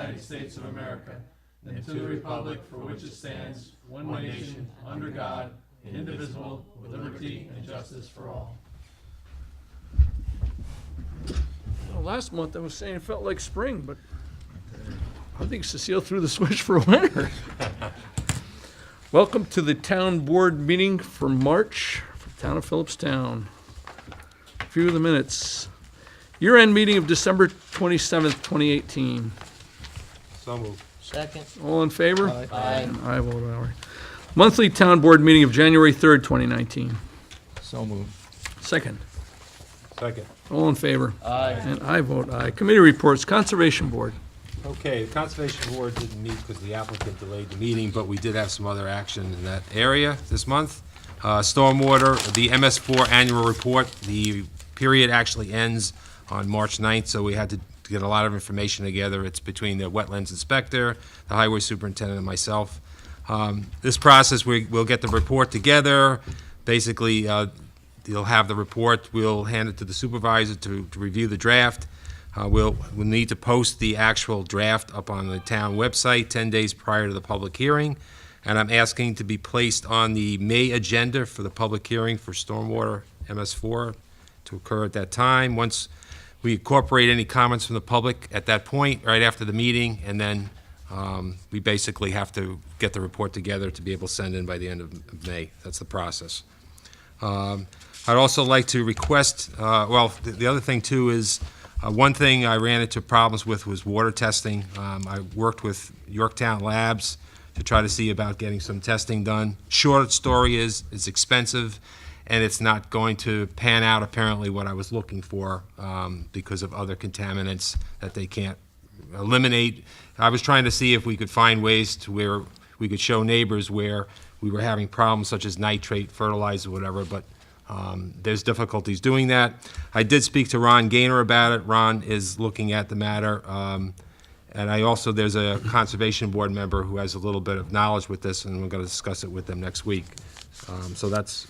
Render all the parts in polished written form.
United States of America and to the republic for which it stands, one nation, under God, indivisible, with liberty and justice for all. Well, last month I was saying it felt like spring, but I think Cecile threw the switch for winter. Welcome to the town board meeting for March for the town of Philipstown. A few of the minutes. Year-end meeting of December 27th, 2018. So moved. Second. All in favor? Aye. And I vote aye. Monthly town board meeting of January 3rd, 2019. So moved. Second. Second. All in favor? Aye. And I vote aye. Committee reports, Conservation Board. Okay, the Conservation Board didn't meet because the applicant delayed the meeting, but we did have some other action in that area this month. Stormwater, the MS4 annual report, the period actually ends on March 9th, so we had to get a lot of information together. It's between the wetlands inspector, the highway superintendent, and myself. This process, we'll get the report together. Basically, you'll have the report. We'll hand it to the supervisor to review the draft. We'll need to post the actual draft up on the town website 10 days prior to the public hearing. And I'm asking to be placed on the May agenda for the public hearing for Stormwater MS4 to occur at that time. Once we incorporate any comments from the public at that point, right after the meeting, and then we basically have to get the report together to be able to send in by the end of May. That's the process. I'd also like to request, the other thing too is, one thing I ran into problems with was water testing. I worked with Yorktown Labs to try to see about getting some testing done. Short story is, it's expensive, and it's not going to pan out apparently what I was looking for because of other contaminants that they can't eliminate. I was trying to see if we could find ways to where we could show neighbors where we were having problems such as nitrate, fertilizer, whatever, but there's difficulties doing that. I did speak to Ron Gaynor about it. Ron is looking at the matter. And there's a Conservation Board member who has a little bit of knowledge with this, and we're going to discuss it with them next week.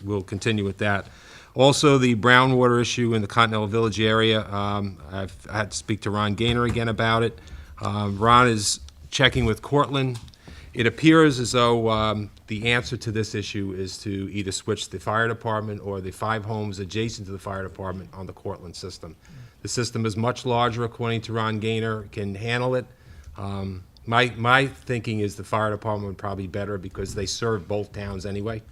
We'll continue with that. Also, the brown water issue in the Continental Village area, I had to speak to Ron Gaynor again about it. Ron is checking with Cortland. It appears as though the answer to this issue is to either switch the fire department or the 5 homes adjacent to the fire department on the Cortland system. The system is much larger, according to Ron Gaynor, can handle it. My thinking is the fire department would probably be better because they serve both towns anyway,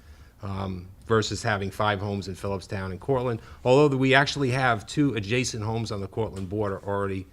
versus having 5 homes in Philipstown and Cortland. Although we actually have 2 adjacent homes on the Cortland border already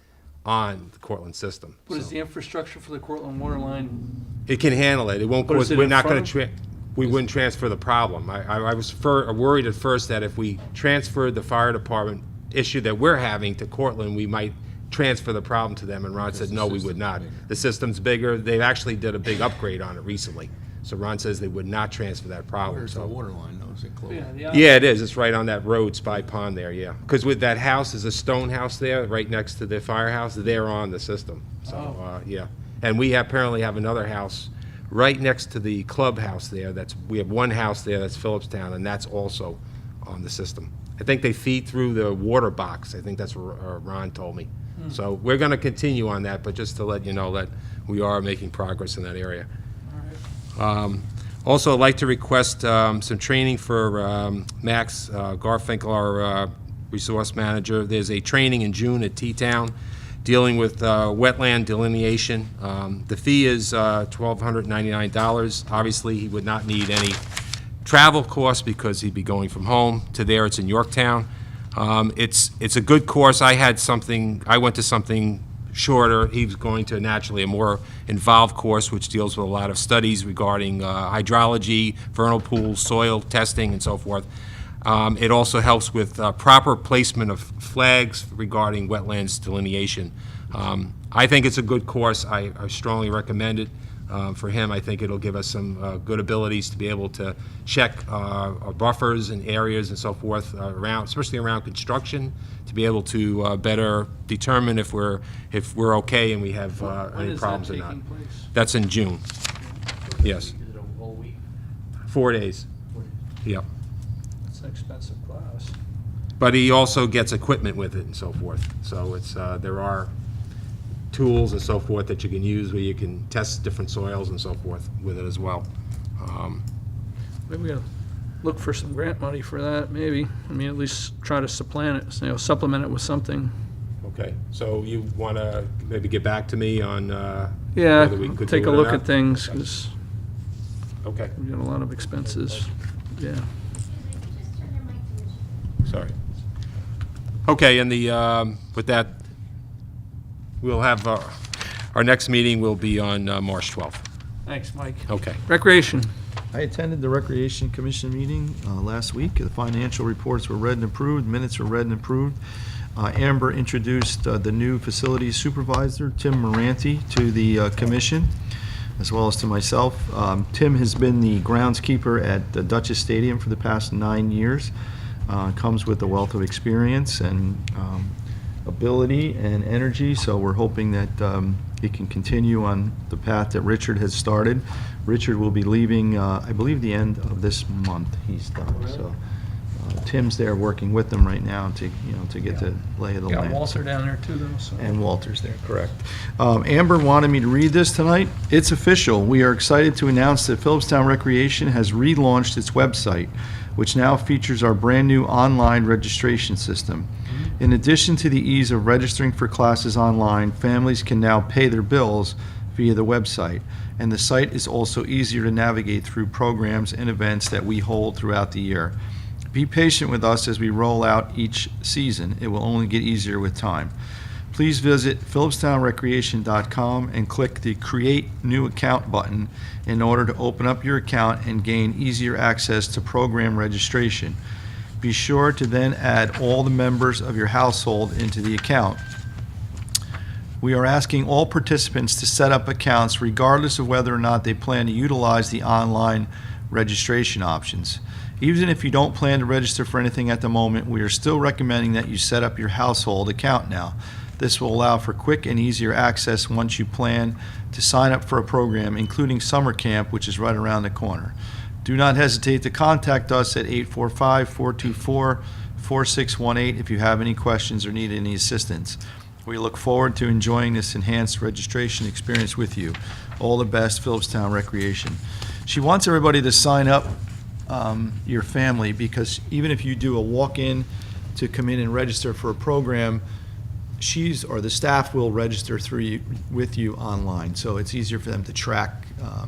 on the Cortland system. What is the infrastructure for the Cortland water line? It can handle it. It won't But is cause, it we're in not front going to, we wouldn't transfer the problem. I was worried at first that if we transferred the fire department issue that we're having to Cortland, we might transfer the problem to them, and Ron said, no, we would not. The system's bigger. They actually did a big upgrade on it recently. So Ron says they would not transfer that problem. Where's the water line, though? Is it close? Yeah, it is. It's right on that road, Spy Pond there, yeah. Because with that house, is a stone house there, right next to the firehouse. They're on the system. So, yeah. And we apparently have another house right next to the clubhouse there. We have one house there that's Philipstown, and that's also on the system. I think they feed through the water box. I think that's what Ron told me. So we're going to continue on that, but just to let you know that we are making progress in that area. Also, I'd like to request some training for Max Garfinkel, our resource manager. There's a training in June at T-Town dealing with wetland delineation. The fee is $1,299. Obviously, he would not need any travel costs because he'd be going from home to there. It's in Yorktown. It's a good course. I went to something shorter. He was going to naturally a more involved course, which deals with a lot of studies regarding hydrology, vernal pools, soil testing, and so forth. It also helps with proper placement of flags regarding wetlands delineation. I think it's a good course. I strongly recommend it. For him, I think it'll give us some good abilities to be able to check our buffers and areas and so forth around, especially around construction, to be able to better determine if we're okay and we have any problems or not. That's in June. Yes. Is it a whole week? 4 days. Yep. It's an expensive class. But he also gets equipment with it and so forth. So it's tools and so forth that you can use, where you can test different soils and so forth with it as well. Maybe we gotta look for some grant money for that, maybe. I mean, at least try to supplement it, supplement it with something. Okay, so you want to maybe get back to me on Yeah, whether we could take do a it or look not? at things, because Okay, we've got a lot of expenses. Yeah. sorry. Okay, and with that, we'll have, our next meeting will be on March 12th. Thanks, Mike. Okay. Recreation. I attended the Recreation Commission meeting last week. The financial reports were read and approved, minutes were read and approved. Amber introduced the new facilities supervisor, Tim Moranti, to the commission, as well as to myself. Tim has been the groundskeeper at the Dutchess Stadium for the past 9 years. Comes with a wealth of experience and ability and energy, so we're hoping that he can continue on the path that Richard has started. Richard will be leaving, I believe, the end of this month. He's done. So Tim's there working with them right now to get the lay of the Got land. Walter down there too, though, so. And Walter's there, correct. Amber wanted me to read this tonight. It's official. We are excited to announce that Philipstown Recreation has relaunched its website, which now features our brand-new online registration system. In addition to the ease of registering for classes online, families can now pay their bills via the website, and the site is also easier to navigate through programs and events that we hold throughout the year. Be patient with us as we roll out each season. It will only get easier with time. Please visit philipstownrecreation.com and click the Create New Account button in order to open up your account and gain easier access to program registration. Be sure to then add all the members of your household into the account. We are asking all participants to set up accounts regardless of whether or not they plan to utilize the online registration options. Even if you don't plan to register for anything at the moment, we are still recommending that you set up your household account now. This will allow for quick and easier access once you plan to sign up for a program, including summer camp, which is right around the corner. Do not hesitate to contact us at 845-424-4618 if you have any questions or need any assistance. We look forward to enjoying this enhanced registration experience with you. All the best, Philipstown Recreation. She wants everybody to sign up your family, because even if you do a walk-in to come in and register for a program, the staff will register with you online. So it's easier for them to track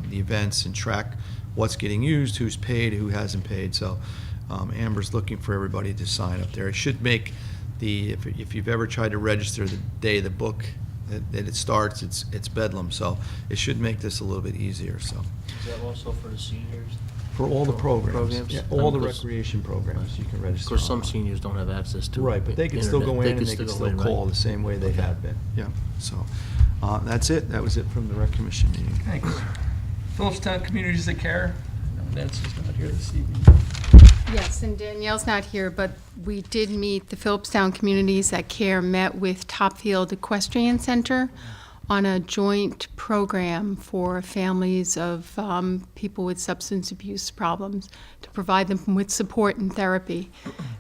the events and track what's getting used, who's paid, who hasn't paid. So Amber's looking for everybody to sign up there. It should make if you've ever tried to register the day the book that it starts, it's bedlam. So it should make this a little bit easier. So Is that also for the seniors? for all the programs, Programs? yeah, all the Because- recreation programs, you can Of register. course, some online. seniors don't have access to. Right, but they can still go internet. in and they can go still in, right? call the same way they Okay. have been. Yeah, so that's it. That was it from the rec commission meeting. Thanks. Philipstown Communities that Care. No, Nancy's not here this evening. Yes, and Danielle's not here, but we did meet, the Philipstown Communities that Care met with Topfield Equestrian Center on a joint program for families of people with substance abuse problems, to provide them with support and therapy.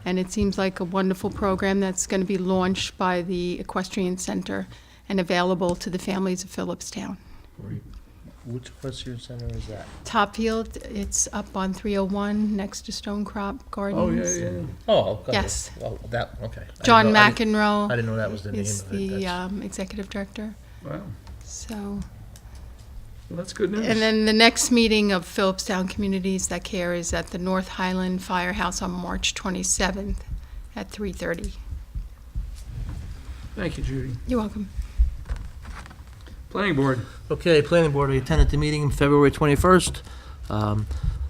And it seems like a wonderful program that's going to be launched by the Equestrian Center and available to the families of Philipstown. Which equestrian center is that? Topfield, it's up on 301 next to Stonecrop Gardens. Oh, yeah. Oh, okay. Yes. Well, that, okay. John I didn't McEnroe know that was the name is of it. the That's- executive director. Wow. So, Well, that's good news. and then the next meeting of Philipstown Communities That Care is at the North Highland Firehouse on March 27th at 3:30. Thank you, Judy. You're welcome. Planning Board. Okay, planning board, we attended the meeting February 21st.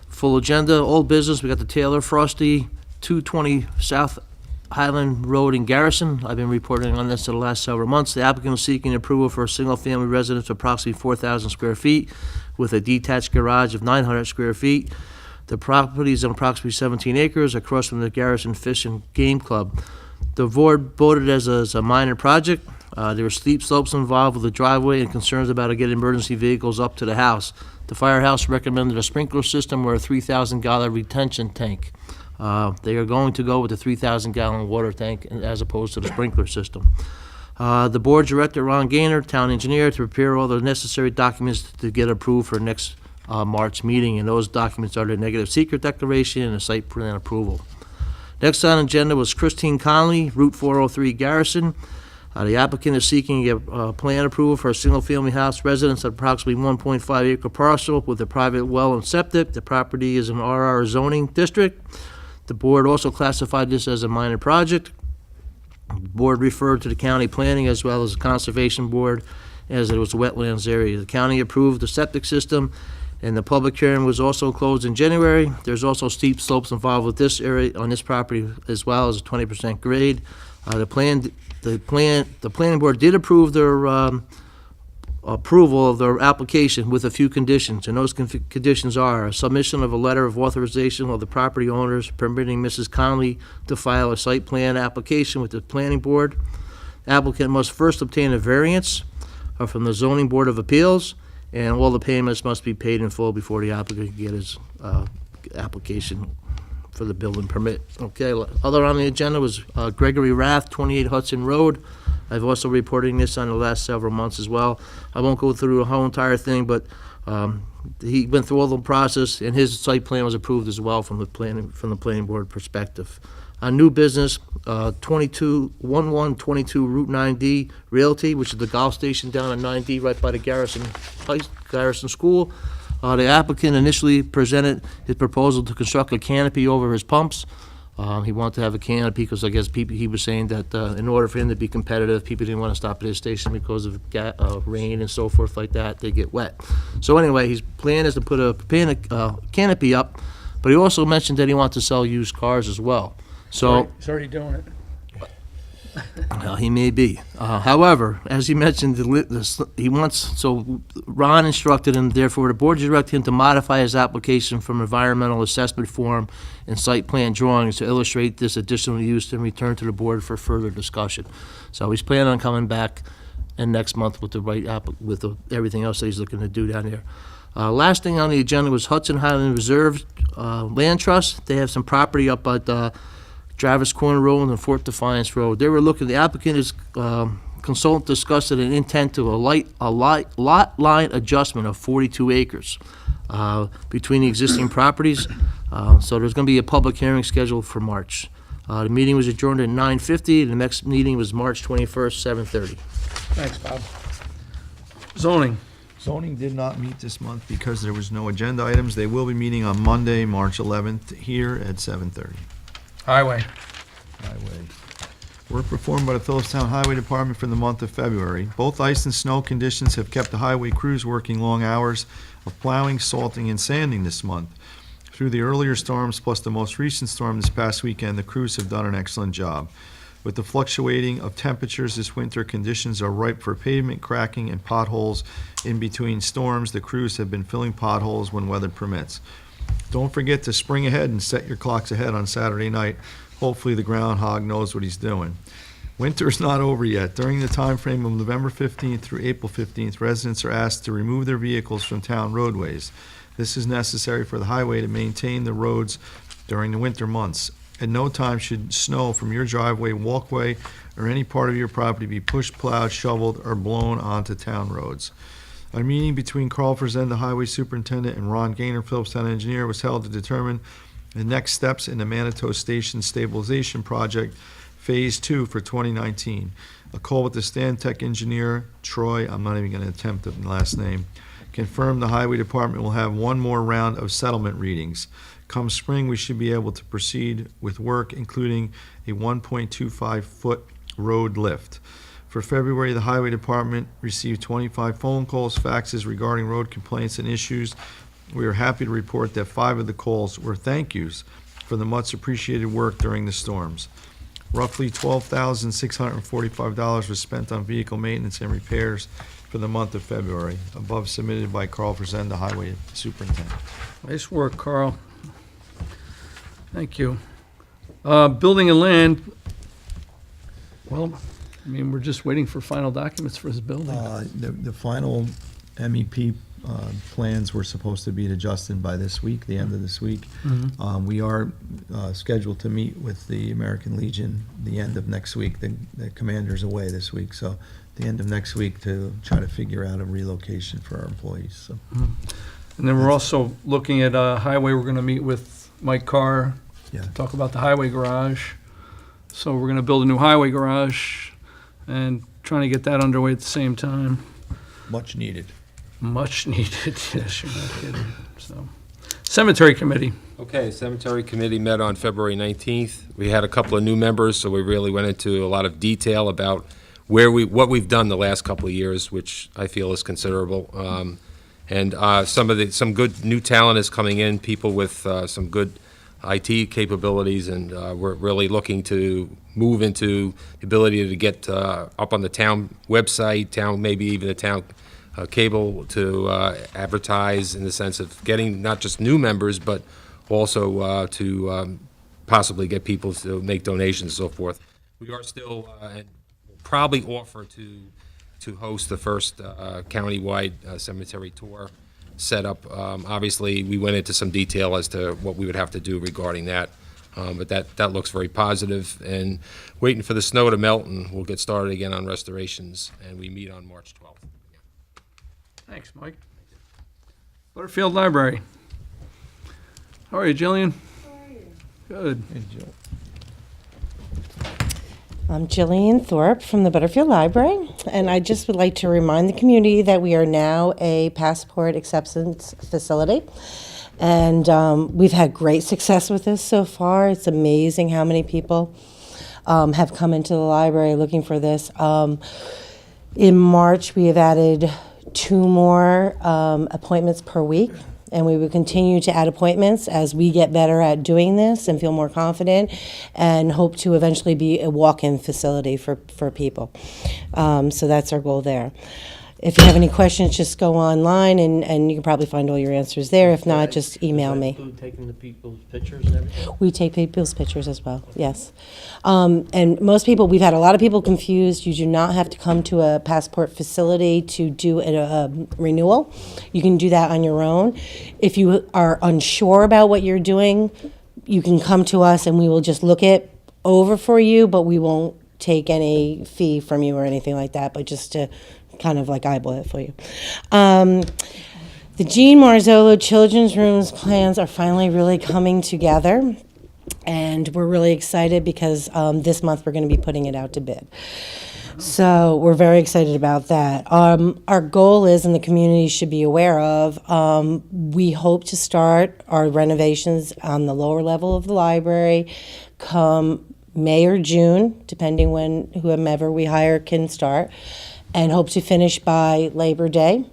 Full agenda, old business, we got the Taylor Frosty, 220 South Highland Road in Garrison. I've been reporting on this for the last several months. The applicant was seeking approval for a single-family residence of approximately 4,000 square feet with a detached garage of 900 square feet. The property is on approximately 17 acres across from the Garrison Fish and Game Club. The board voted as a minor project. There were steep slopes involved with the driveway and concerns about getting emergency vehicles up to the house. The firehouse recommended a sprinkler system or a 3,000-gallon retention tank. They are going to go with the 3,000-gallon water tank as opposed to the sprinkler system. The board directed Ron Gaynor, town engineer, to prepare all the necessary documents to get approved for next March meeting, and those documents are the negative secret declaration and the site plan approval. Next on the agenda was Christine Conley, Route 403 Garrison. The applicant is seeking a plan approval for a single-family house residence at approximately 1.5 acre parcel with a private well and septic. The property is an RR zoning district. The board also classified this as a minor project. The board referred to the county planning as well as the conservation board as it was a wetlands area. The county approved the septic system, and the public hearing was also closed in January. There's also steep slopes involved with this area on this property as well as a 20% grade. The planning board did approve their approval of their application with a few conditions, and those conditions are a submission of a letter of authorization of the property owners permitting Mrs. Conley to file a site plan application with the planning board. Applicant must first obtain a variance from the zoning board of appeals, and all the payments must be paid in full before the applicant can get his application for the building permit. Okay, other on the agenda was Gregory Rath, 28 Hudson Road. I've also reporting this on the last several months as well. I won't go through the whole entire thing, but he went through all the process, and his site plan was approved as well from the planning board perspective. New business, 1122 Route 9D Realty, which is the golf station down on 9D right by the Garrison School. The applicant initially presented his proposal to construct a canopy over his pumps. He wanted to have a canopy because I guess he was saying that in order for him to be competitive, people didn't want to stop at his station because of rain and so forth like that. They get wet. So anyway, his plan is to put a canopy up, but he also mentioned that he wants to sell used cars as well. So He's already doing it. he may be. However, as he mentioned, Ron instructed him, therefore the board directed him to modify his application from environmental assessment form and site plan drawings to illustrate this additional use and return to the board for further discussion. So he's planning on coming back and next month with everything else that he's looking to do down there. Last thing on the agenda was Hudson Highland Reserve Land Trust. They have some property up at Travis Corner Road and Fort Defiance Road. They were looking, the applicant is, consultant discussed an intent to a lot line adjustment of 42 acres between the existing properties. So there's gonna be a public hearing scheduled for March. The meeting was adjourned at 9:50. The next meeting was March 21st, 7:30. Thanks, Bob. Zoning. Zoning did not meet this month because there was no agenda items. They will be meeting on Monday, March 11th, here at 7:30. Highway. Work performed by the Philipstown Highway Department for the month of February. Both ice and snow conditions have kept the highway crews working long hours of plowing, salting, and sanding this month. Through the earlier storms plus the most recent storm this past weekend, the crews have done an excellent job. With the fluctuating of temperatures this winter, conditions are ripe for pavement cracking and potholes in between storms. The crews have been filling potholes when weather permits. Don't forget to spring ahead and set your clocks ahead on Saturday night. Hopefully the groundhog knows what he's doing. Winter's not over yet. During the time frame of November 15th through April 15th, residents are asked to remove their vehicles from town roadways. This is necessary for the highway to maintain the roads during the winter months. At no time should snow from your driveway, walkway, or any part of your property be pushed, plowed, shoveled, or blown onto town roads. A meeting between Carl Frazenda, the highway superintendent, and Ron Gaynor, Philipstown engineer, was held to determine the next steps in the Manitou Station Stabilization Project, Phase 2 for 2019. A call with the Stantec engineer, Troy, I'm not even going to attempt the last name, confirmed the highway department will have one more round of settlement readings. Come spring, we should be able to proceed with work, including a 1.25-foot road lift. For February, the highway department received 25 phone calls, faxes regarding road complaints and issues. We are happy to report that 5 of the calls were thank yous for the much appreciated work during the storms. Roughly $12,645 was spent on vehicle maintenance and repairs for the month of February, above submitted by Carl Frazenda, highway superintendent. Nice work, Carl. Thank you. Building and land, well, I mean, we're just waiting for final documents for his building. The final MEP plans were supposed to be to Justin by this week, the end of this week. We are scheduled to meet with the American Legion the end of next week. The commander's away this week, so the end of next week to try to figure out a relocation for our employees. So. And then we're also looking at highway. We're going to meet with Mike Carr, Yeah. talk about the highway garage. So we're going to build a new highway garage and trying to get that underway at the same time. Much needed. Much needed, yes, you're not kidding. So, Cemetery Committee. Okay, Cemetery Committee met on February 19th. We had a couple of new members, so we really went into a lot of detail about what we've done the last couple of years, which I feel is considerable. And some good new talent is coming in, people with some good IT capabilities, and we're really looking to move into the ability to get up on the town website, maybe even the town cable to advertise, in the sense of getting not just new members, but also to possibly get people to make donations and so forth. We are still and will probably offer to host the first county-wide cemetery tour setup. Obviously, we went into some detail as to what we would have to do regarding that, but that looks very positive. And waiting for the snow to melt, and we'll get started again on restorations, and we meet on March 12th. Thanks, Mike. Butterfield Library. How are you, Jillian? How are you? Good. Hey, Jill. I'm Jillian Thorpe from the Butterfield Library, and I just would like to remind the community that we are now a passport acceptance facility. And we've had great success with this so far. It's amazing how many people have come into the library looking for this. In March, we have added 2 more appointments per week, and we will continue to add appointments as we get better at doing this and feel more confident, and hope to eventually be a walk-in facility for people. So that's our goal there. If you have any questions, just go online, and you can probably find all your answers there. If not, just email me. Taking the people's pictures and everything? We take people's pictures as well, yes. And most people, we've had a lot of people confused. You do not have to come to a passport facility to do a renewal. You can do that on your own. If you are unsure about what you're doing, you can come to us and we will just look it over for you, but we won't take any fee from you or anything like that, but just to kind of like eyeball it for you. The Jean Marzolo Children's Rooms plans are finally really coming together, and we're really excited because this month we're going to be putting it out to bid. So we're very excited about that. Our goal is, and the community should be aware of, we hope to start our renovations on the lower level of the library come May or June, depending when whomever we hire can start, and hope to finish by Labor Day.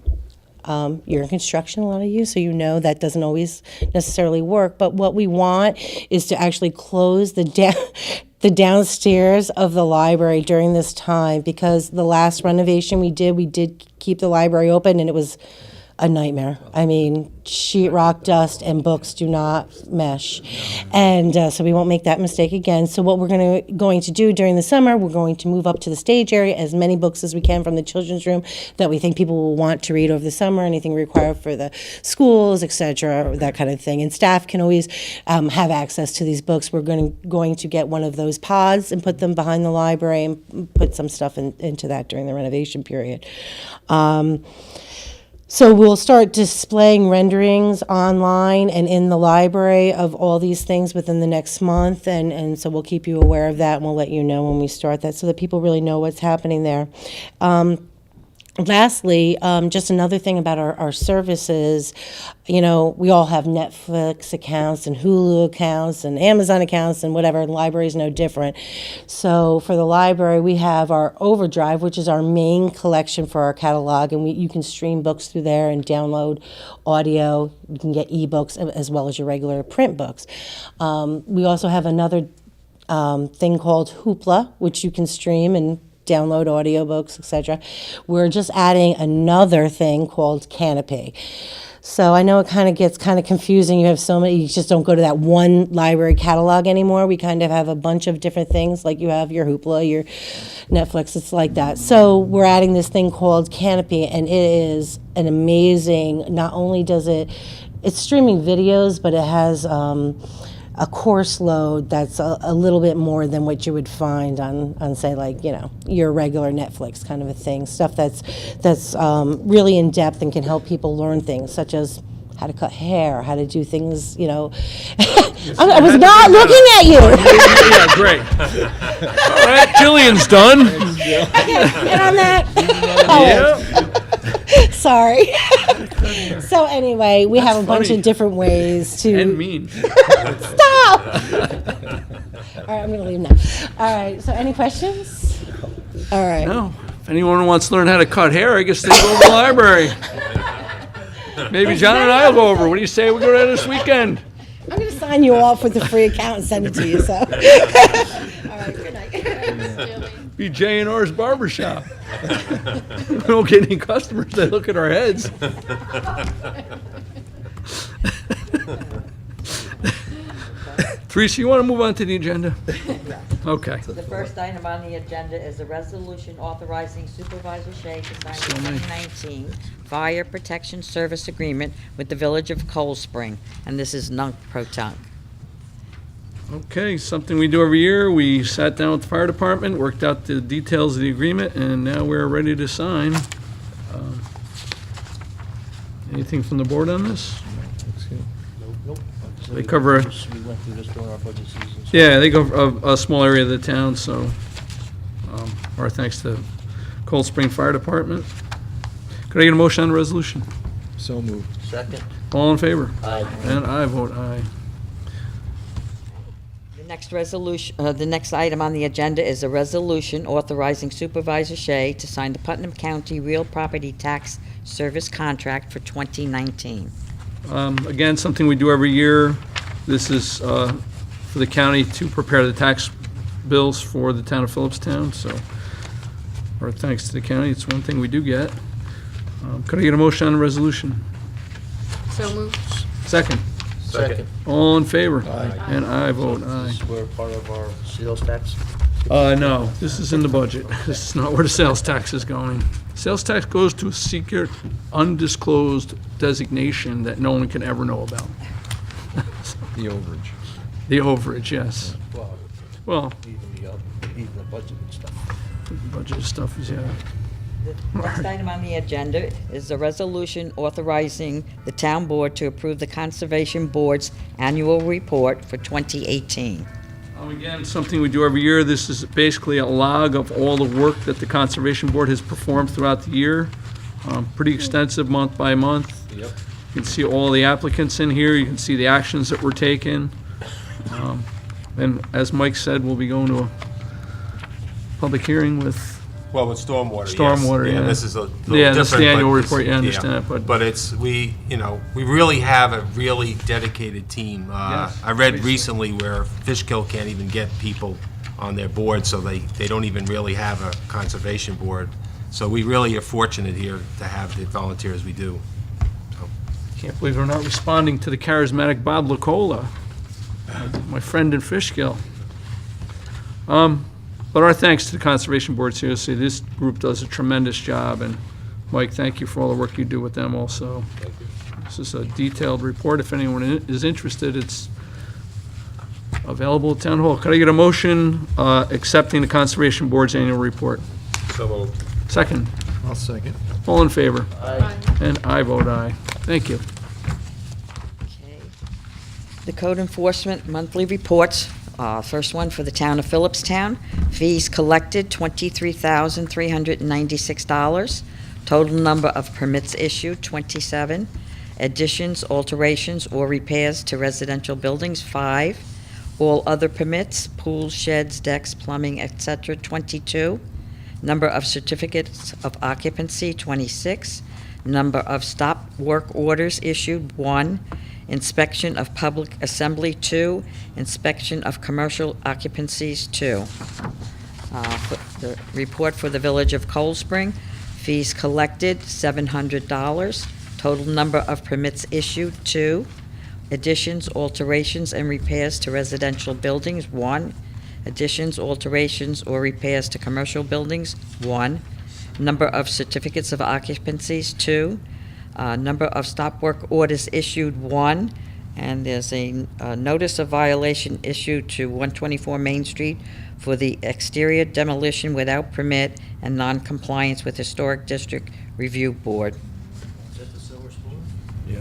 You're in construction, a lot of you, so you know that doesn't always necessarily work. But what we want is to actually close the downstairs of the library during this time, because the last renovation we did keep the library open, and it was a nightmare. I mean, sheetrock, dust, and books do not mesh. And so we won't make that mistake again. So what we're going to do during the summer, we're going to move up to the stage area as many books as we can from the children's room that we think people will want to read over the summer, anything required for the schools, etc., that kind of thing. And staff can always have access to these books. We're going to get one of those pods and put them behind the library and put some stuff into that during the renovation period. So we'll start displaying renderings online and in the library of all these things within the next month, and so we'll keep you aware of that, and we'll let you know when we start that so that people really know what's happening there. Lastly, just another thing about our services, you know, we all have Netflix accounts and Hulu accounts and Amazon accounts and whatever, and the library is no different. So for the library, we have our Overdrive, which is our main collection for our catalog, and you can stream books through there and download audio. You can get ebooks as well as your regular print books. We also have another thing called Hoopla, which you can stream and download audiobooks, etc. We're just adding another thing called Canopy. So I know it kind of gets kind of confusing. You have so many, you just don't go to that one library catalog anymore. We kind of have a bunch of different things, like you have your Hoopla, your Netflix, it's like that. So we're adding this thing called Canopy, and it is an amazing, not only does it's streaming videos, but it has a course load that's a little bit more than what you would find on say, like, your regular Netflix kind of a thing. Stuff that's really in depth and can help people learn things, such as how to cut hair, how to do things, I was not looking at you. Yeah, great. All right, Jillian's done. Get on that. Yeah, Sorry. So anyway, we have a bunch funny. of different ways to. and mean. Stop! All right, I'm going to leave now. All right, so any questions? All right. No, if anyone wants to learn how to cut hair, I guess they go to the library. Maybe John and I will go over. What do you say we go there this weekend? I'm going to sign you off with the free account and send it to you, so. All right, good night. Be J&R's Barbershop. We don't get any customers. They look at our heads. Teresa, you want to move on to the agenda? Okay. The first item on the agenda is a resolution authorizing Supervisor Shea to sign the 2019 Fire Protection Service Agreement with the Village of Cold Spring, and this is nunc-pro-tunc. Okay, something we do every year. We sat down with the fire department, worked out the details of the agreement, and now we're ready to sign. Anything from the board on this? They cover, We went through this during our budget season. so- yeah, they go a small area of the town, so our thanks to Cold Spring Fire Department. Could I get a motion on the resolution? So moved. Second. All in favor? Aye. And I vote aye. The next item on the agenda is a resolution authorizing Supervisor Shea to sign the Putnam County Real Property Tax Service Contract for 2019. Again, something we do every year. This is for the county to prepare the tax bills for the town of Philipstown, so our thanks to the county. It's one thing we do get. Could I get a motion on the resolution? So moved. Second. Second. All in favor? And I vote aye. This is where part of our sales tax. No, this is in the budget. This is not where the sales tax is going. Sales tax goes to a secret, undisclosed designation that no one can ever know about. The overage. The overage, yes. Well, Even the budget and stuff. budget stuff is, yeah. The next item on the agenda is a resolution authorizing the town board to approve the Conservation Board's annual report for 2018. Again, something we do every year. This is basically a log of all the work that the Conservation Board has performed throughout the year. Pretty extensive, month by month. Yep. You can see all the applicants in here. You can see the actions that were taken. And as Mike said, we'll be going to a public hearing with, Well, with stormwater, yes. Stormwater, yeah. This is a little different. Yeah, that's the but annual it's- report, you yeah. understand, but- But it's, we really have a really dedicated team. Yes, I read basically. recently where Fishkill can't even get people on their board, so they don't even really have a conservation board. So we really are fortunate here to have the volunteers we do. can't believe we're not responding to the charismatic Bob Lacola, my friend in Fishkill. But our thanks to the Conservation Board, seriously, this group does a tremendous job, and Mike, thank you for all the work you do with them also. This is a detailed report. If anyone is interested, it's available at Town Hall. Could I get a motion accepting the Conservation Board's annual report? So moved. Second. I'll second. All in favor? Aye. And I vote aye. Thank you. Okay. The code enforcement monthly reports. First one for the town of Philipstown. Fees collected, $23,396. Total number of permits issued, 27. Additions, alterations, or repairs to residential buildings, 5. All other permits, pools, sheds, decks, plumbing, etc., 22. Number of certificates of occupancy, 26. Number of stop work orders issued, 1. Inspection of public assembly, 2. Inspection of commercial occupancies, 2. The report for the Village of Cold Spring, fees collected, $700. Total number of permits issued, 2. Additions, alterations, and repairs to residential buildings, 1. Additions, alterations, or repairs to commercial buildings, 1. Number of certificates of occupancies, 2. Number of stop work orders issued, 1. And there's a notice of violation issued to 124 Main Street for the exterior demolition without permit and non-compliance with Historic District Review Board. Is that the Silver Spoon?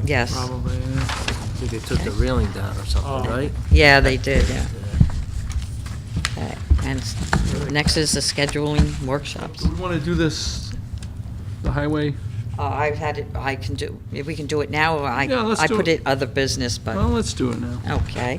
Yes. Probably, I think they took the railing down or something, right? Yeah, they did, yeah. Okay, and next is the scheduling workshops. Do we want to do this, the highway? I've had it, I can do, if we can do it now, or Yeah, let's I do put it. it other business, but. Well, let's do it now. Okay.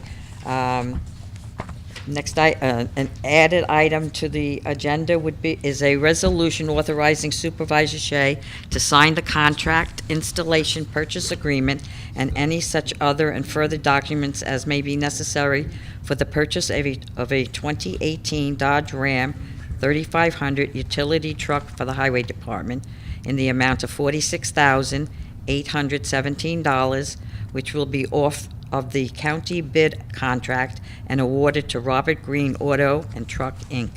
Next, an added item to the agenda is a resolution authorizing Supervisor Shea to sign the contract, installation, purchase agreement, and any such other and further documents as may be necessary for the purchase of a 2018 Dodge Ram 3500 utility truck for the Highway Department in the amount of $46,817, which will be off of the county bid contract and awarded to Robert Green Auto and Truck, Inc.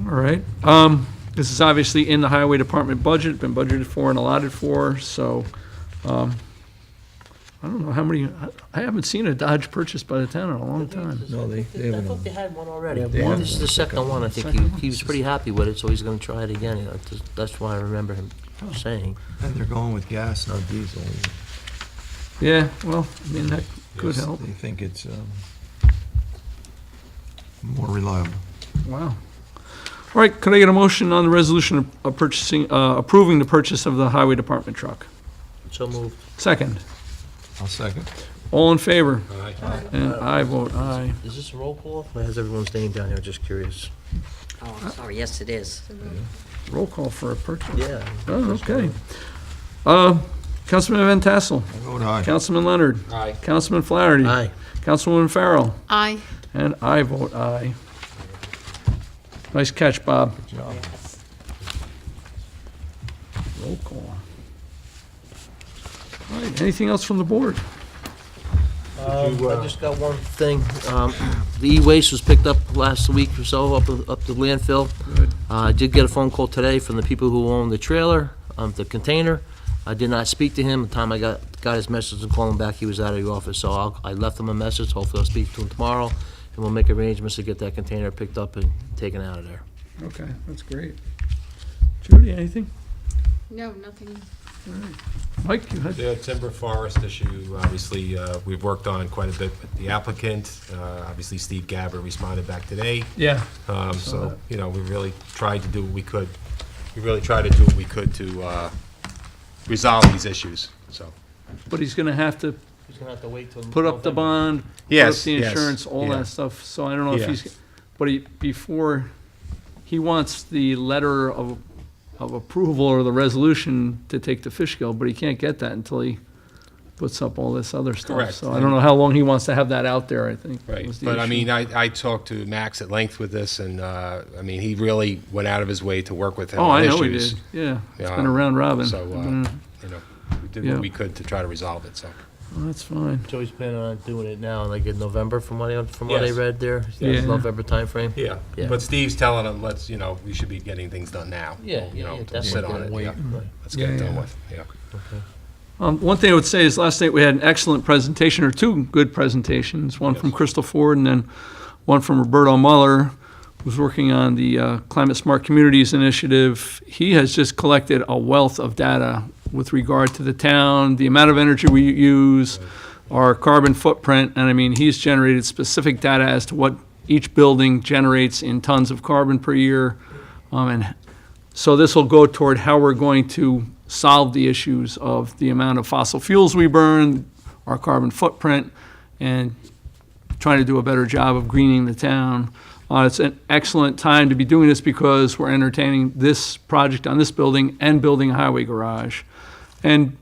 All right. This is obviously in the highway department budget, been budgeted for and allotted for, so, I don't know how many, I haven't seen a Dodge purchased by the town in a long time. No, they I haven't. thought they had one already. They have This is the second one. I think he was pretty happy with it, so he's gonna try it again. You know, that's why I remember him saying. And they're going with gas, not diesel. Yeah, well, I mean, that could help. They think it's more reliable. Wow. All right, could I get a motion on the resolution of purchasing, approving the purchase of the highway department truck? So moved. Second. I'll second. All in favor? Aye. And I vote aye. Is this a roll call? Or has everyone's name down here? Just curious. Oh, I'm sorry, yes, it is. Roll call for a purchase. Yeah. Oh, okay. Councilman Van Tassel. I vote aye. Councilman Leonard. Aye. Councilman Flaherty. Aye. Councilwoman Farrell. Aye. And I vote aye. Nice catch, Bob. Good job. Roll call. All right, anything else from the board? I just got one thing. The e-waste was picked up last week or so up the landfill. Good. I did get a phone call today from the people who own the trailer, the container. I did not speak to him. The time I got his message and called him back, he was out of the office. So I left him a message. Hopefully I'll speak to him tomorrow, and we'll make arrangements to get that container picked up and taken out of there. Okay, that's great. Judy, anything? No, nothing. Mike, you had? The timber forest issue, obviously, we've worked on quite a bit with the applicant. Obviously, Steve Gabber responded back today. Yeah. So, you know, we really tried to do what we could. We really tried to do what we could to resolve these issues, so. But he's gonna have to He's gonna have to wait till put up the bond, put up Yes, the yes, insurance, all yeah. that stuff. So I don't know if Yeah. he's, but before, he wants the letter of approval or the resolution to take to Fishkill, but he can't get that until he puts up all this other stuff. Correct. So I don't know how long he wants to have that out there, I think. Right, was the but I issue. mean, I talked to Max at length with this, and, I mean, he really went out of his way to work with him Oh, on I know he issues. did, yeah. It's Yeah, been around Robin. So, you know, we did Yeah. what we could to try to resolve it, so. Well, that's fine. So he's planning on doing it now, like in November, from what I Yes. read there? Yeah. November timeframe? Yeah, Yeah. but Steve's telling him, you know, we should be getting things done now. Yeah, You know, yeah, don't sit on it, definitely. yeah. Right. Let's get it Yeah, done yeah. with, yeah. One thing I would say is last night we had an excellent presentation, or two good presentations, one from Yes. Crystal Ford and then one from Roberto Muller, who's working on the Climate Smart Communities Initiative. He has just collected a wealth of data with regard to the town, the amount of energy we use, our carbon footprint, and I mean, he's generated specific data as to what each building generates in tons of carbon per year. And so this will go toward how we're going to solve the issues of the amount of fossil fuels we burn, our carbon footprint, and trying to do a better job of greening the town. It's an excellent time to be doing this because we're entertaining this project on this building and building a highway garage. And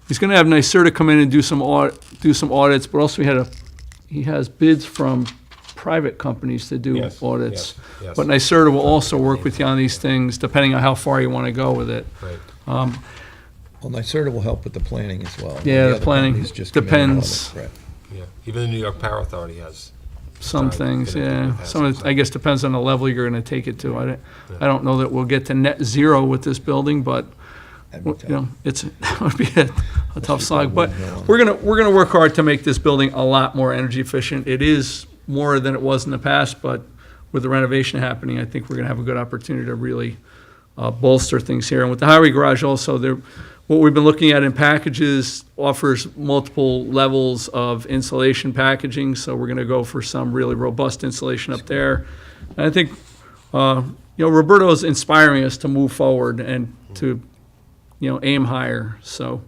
he's going to have NYSERDA come in and do some audits, but also he has bids from private companies to do Yes, audits. yes. But NYSERDA will also work with you on these things, depending on how far you want to go with it. Right. Well, NYSERDA will help with the planning as well. Yeah, the other planning companies just come in and depends. audit, right. Yeah, even the New York Power Authority has. Some Right, things, gonna yeah. have Some, of some- it, I guess, depends on the level you're going to take it to. I don't know that we'll get to net zero with this building, but, That'd be you tough. know, that would be a tough slog. But Windmill on it. we're gonna work hard to make this building a lot more energy efficient. It is more than it was in the past, but with the renovation happening, I think we're gonna have a good opportunity to really bolster things here. And with the highway garage also, what we've been looking at in packages offers multiple levels of insulation packaging, so we're gonna go for some really robust insulation up there. And I think, Roberto's inspiring us to move forward and to, aim higher. So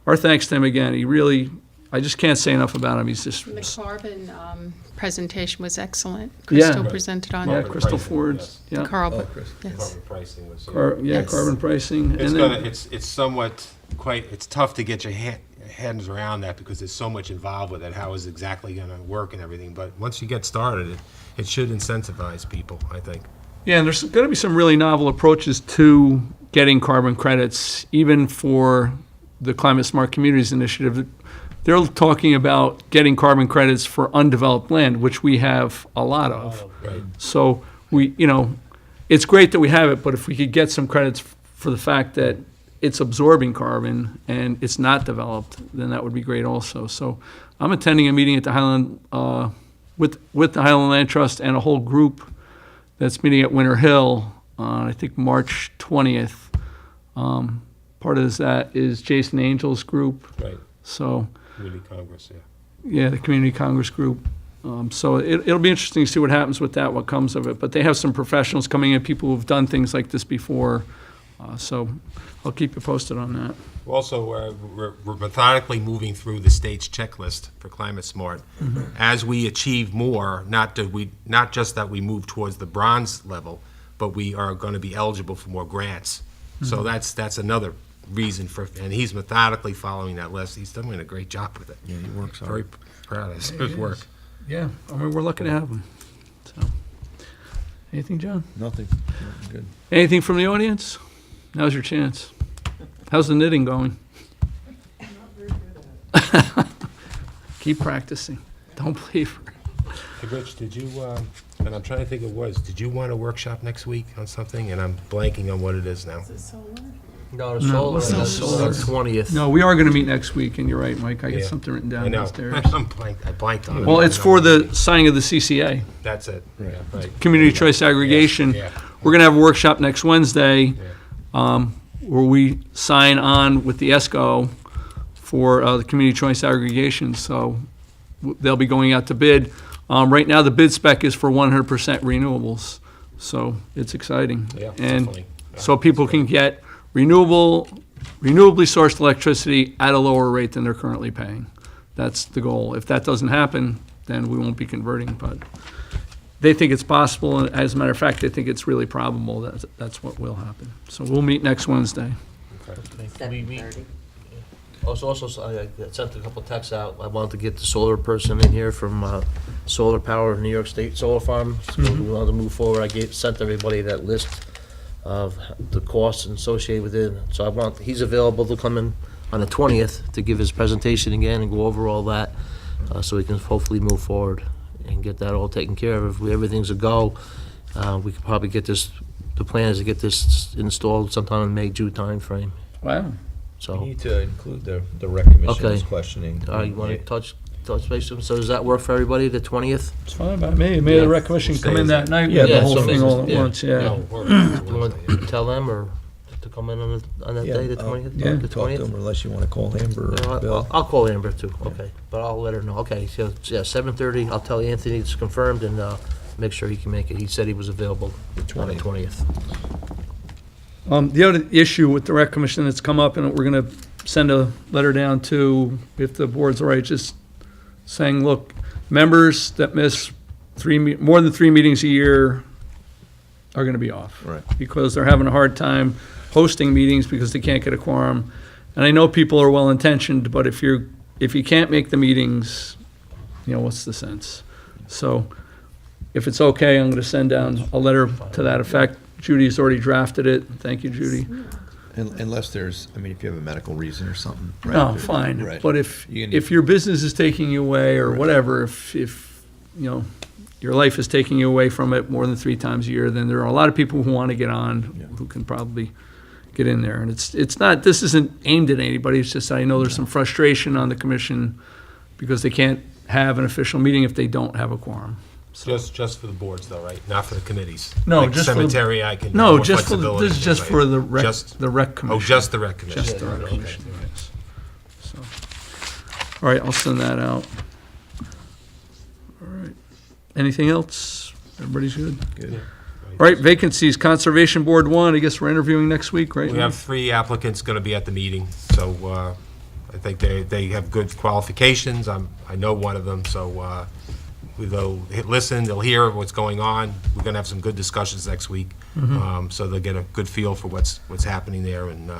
our thanks to him again. I just can't say enough about him. He's just, The carbon presentation was excellent. Yeah. Crystal presented on yeah, it. Carbon Crystal pricing, Ford's, yes. yeah. Carbon, Oh, Chris. yes. Carbon pricing was. Yes. Carbon pricing. It's And then- it's somewhat it's tough to get your hands around that because there's so much involved with it, how is exactly gonna work and everything, but once you get started, it should incentivize people, I think. Yeah, and there's going to be some really novel approaches to getting carbon credits, even for the Climate Smart Communities Initiative. They're talking about getting carbon credits for undeveloped land, which we have a lot of. Right. So it's great that we have it, but if we could get some credits for the fact that it's absorbing carbon and it's not developed, then that would be great also. So I'm attending a meeting at the Highland, with the Highland Land Trust and a whole group that's meeting at Winter Hill on, I think, March 20th. Part of that is Jason Angel's group. Right, So, Community Congress, yeah. yeah, the Community Congress group. So it'll be interesting to see what happens with that, what comes of it. But they have some professionals coming in, people who've done things like this before. So I'll keep you posted on that. Also, we're methodically moving through the state's checklist for Climate Smart. As we achieve more, not just that we move towards the bronze level, but we are going to be eligible for more grants. So that's another reason for, and he's methodically following that list. He's doing a great job with it. Yeah, he works hard. Very proud of his work. Yeah, I mean, we're lucky to have them. So, anything, John? Nothing. Good. Anything from the audience? Now's your chance. How's the knitting going? Keep practicing. Don't believe her. Hey, Rich, did you, and I'm trying to think did you want a workshop next week on something? And I'm blanking on what it is now. No, the No, solar, it's not that's solar. the 20th. No, we are going to meet next week, and you're right, Mike. I got Yeah. something written I down know. downstairs. I blanked on it. Well, it's for the signing of the CCA, That's it. Yeah, right. Community Choice Aggregation. Yeah. We're going to have a workshop next Wednesday Yeah. where we sign on with the ESCO for the Community Choice Aggregation. So they'll be going out to bid. Right now, the bid spec is for 100% renewables. So it's exciting. Yeah, And definitely. Yeah. so people can get renewably sourced electricity at a lower rate than they're currently paying. That's the goal. If that doesn't happen, then we won't be converting, but they think it's possible, and as a matter of fact, they think it's really probable that that's what will happen. So we'll meet next Wednesday. We meet- 7:30. Also, I sent a couple texts out. I wanted to get the solar person in here from Solar Power, New York State Solar Farm. So we wanted to move forward. I sent everybody that list of the costs associated with it. So he's available to come in on the 20th to give his presentation again and go over all that, so we can hopefully move forward and get that all taken care of. If everything's a go, we could probably get this, the plan is to get this installed sometime in May, June timeframe. Wow. So. You need to include the rec commission's Okay. questioning. You want to touch base with them? So does that work for everybody, the 20th? It's fine by me. May the rec commission come in that night, we Yeah, have the yeah, whole so- thing all at yeah. once, yeah. You want to tell them or to come in on that day, the 20th? yeah. The Talk to 20th? him unless you want to call Amber Yeah, or Bill. I'll call Amber too, okay, but I'll let her know. Okay, so, yeah, 7:30, I'll tell Anthony it's confirmed and make sure he can make it. He said he was available on the 20th. The other issue with the rec commission that's come up, and we're going to send a letter down to, if the board's all right, just saying, look, members that miss more than 3 meetings a year are going to be off. Right. Because they're having a hard time hosting meetings because they can't get a quorum. And I know people are well-intentioned, but if you can't make the meetings, what's the sense? So if it's okay, I'm going to send down a letter to that effect. Judy's already drafted it. Thank you, Judy. Unless there's, I mean, if you have a medical reason or something. right? No, fine, Right. but if You can- your business is taking you away or Right. whatever, if, you know, your life is taking you away from it more than 3 times a year, then there are a lot of people who want to get on, Yeah. who can probably get in there. And it's not, this isn't aimed at anybody, it's just I know there's some frustration on the commission because they can't have an official meeting if they don't have a quorum. Just for the boards though, right? Not for the committees? No, Like just for the- Cemetery, I can. No, more just for, flexibility, this is just right? for the rec, Just- the rec commission. Oh, just the rec commission? Just the rec Okay. commission, yes. So, all right, I'll send that out. All right. Anything else? Everybody's good? Good. All right, vacancies, Conservation Board 1, I guess we're interviewing next week, right? We have 3 applicants going to be at the meeting, so I think they have good qualifications. I know one of them, so they'll listen, they'll hear what's going on. We're going to have some good discussions next week, so they'll get a good feel for what's happening there, and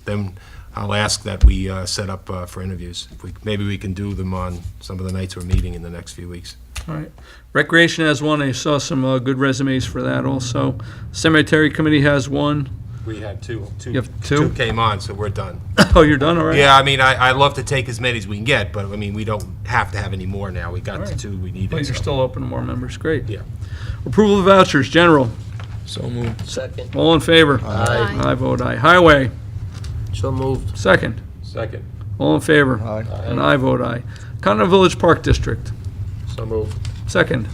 then I'll ask that we set up for interviews. Maybe we can do them on some of the nights we're meeting in the next few weeks. All right. Recreation has one, I saw some good resumes for that also. Cemetery Committee has one. We had 2. You have 2? 2 came on, so we're done. Oh, you're done, all right? Yeah, I mean, I love to take as many as we can get, but, I mean, we don't have to have any more now. We got All the right. 2 we needed. But you're so. still open to more members, great. Yeah. Approval of vouchers, general, So moved. Second. all in favor? Aye. I vote aye. Highway, So moved. second, Second. all in favor? Aye. And I vote aye. Continental Village Park District, So moved. second,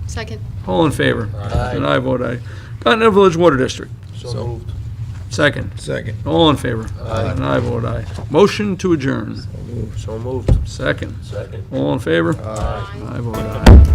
Second. all in favor? Aye. And I vote aye. Continental Village Water District, So moved. second, Second. all in favor? Aye. And I vote aye. Motion to adjourn, So moved. second, Second. all in favor? Aye. I vote aye.